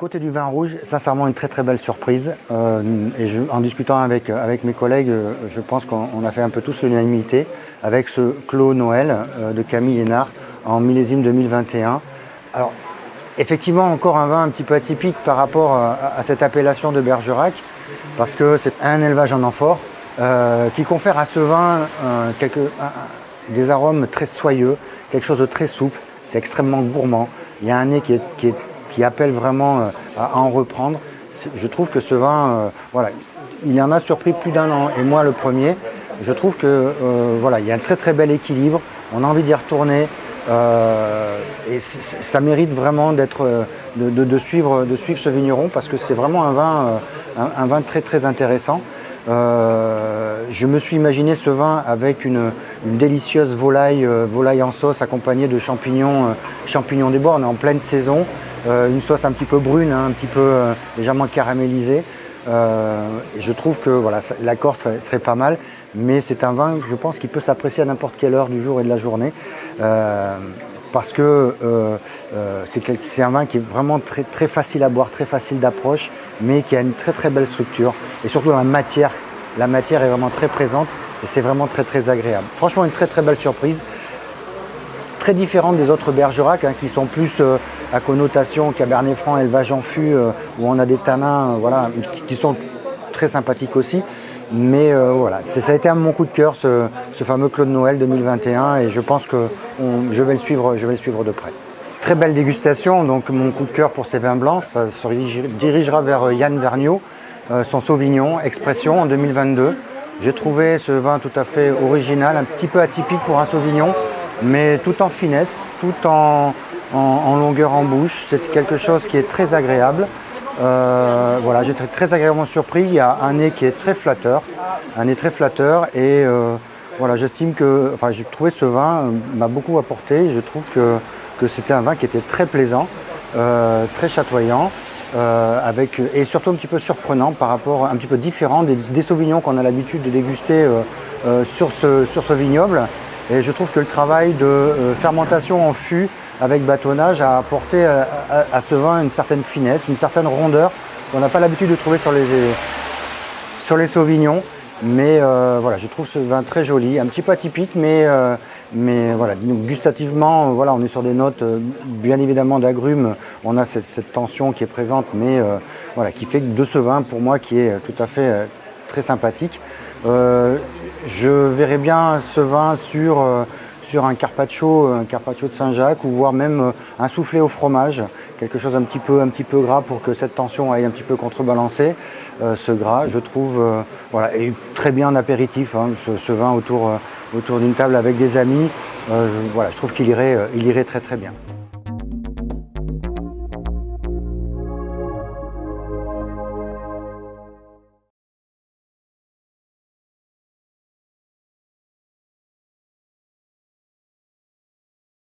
Côté du vin rouge, sincèrement une très très belle surprise. En discutant avec mes collègues, je pense qu'on a fait un peu tous l'unanimité avec ce Clos Noël de Camille Hénard en millésime 2021. Alors, effectivement, encore un vin un petit peu atypique par rapport à cette appellation de Bergerac, parce que c'est un élevage en amphore qui confère à ce vin des arômes très soyeux, quelque chose de très souple. C'est extrêmement gourmand. Il y a un nez qui appelle vraiment à en reprendre. Je trouve que ce vin, il en a surpris plus d'un an, et moi le premier. Je trouve que il y a un très très bel équilibre. On a envie d'y retourner, et ça mérite vraiment de suivre ce vigneron, parce que c'est vraiment un vin très très intéressant. Je me suis imaginé ce vin avec une délicieuse volaille en sauce accompagnée de champignons des bois. On est en pleine saison. Une sauce un petit peu brune, un petit peu légèrement caramélisée. Et je trouve que l'accord serait pas mal, mais c'est un vin, je pense, qui peut s'apprécier à n'importe quelle heure du jour et de la journée, parce que c'est un vin qui est vraiment très, très facile à boire, très facile d'approche, mais qui a une très très belle structure, et surtout la matière est vraiment très présente, et c'est vraiment très très agréable. Franchement, une très très belle surprise. Très différente des autres Bergerac, qui sont plus à connotation Cabernet Franc, élevage en fût, où on a des tanins qui sont très sympathiques aussi. Mais ça a été mon coup de cœur, ce fameux Clos de Noël 2021, et je pense que je vais le suivre de près. Très belle dégustation, donc mon coup de cœur pour ces vins blancs, ça se dirigera vers Yann Vergnaud, son Sauvignon Expression en 2022. J'ai trouvé ce vin tout à fait original, un petit peu atypique pour un Sauvignon, mais tout en finesse, tout en longueur en bouche. C'est quelque chose qui est très agréable. J'ai été très agréablement surpris. Il y a un nez qui est très flatteur, et j'estime que, j'ai trouvé ce vin m'a beaucoup apporté. Je trouve que c'était un vin qui était très plaisant, très chatoyant, et surtout un petit peu surprenant par rapport, un petit peu différent des Sauvignons qu'on a l'habitude de déguster sur ce vignoble. Et je trouve que le travail de fermentation en fût avec bâtonnage a apporté à ce vin une certaine finesse, une certaine rondeur qu'on n'a pas l'habitude de trouver sur les Sauvignons. Mais je trouve ce vin très joli, un petit peu atypique, mais gustativement, on est sur des notes bien évidemment d'agrumes. On a cette tension qui est présente, mais qui fait de ce vin pour moi qui est tout à fait très sympathique. Je verrais bien ce vin sur un carpaccio de Saint-Jacques, ou voire même un soufflé au fromage, quelque chose un petit peu gras pour que cette tension aille un petit peu contrebalancer ce gras. Je trouve et très bien en apéritif, ce vin autour d'une table avec des amis. Je trouve qu'il irait très très bien.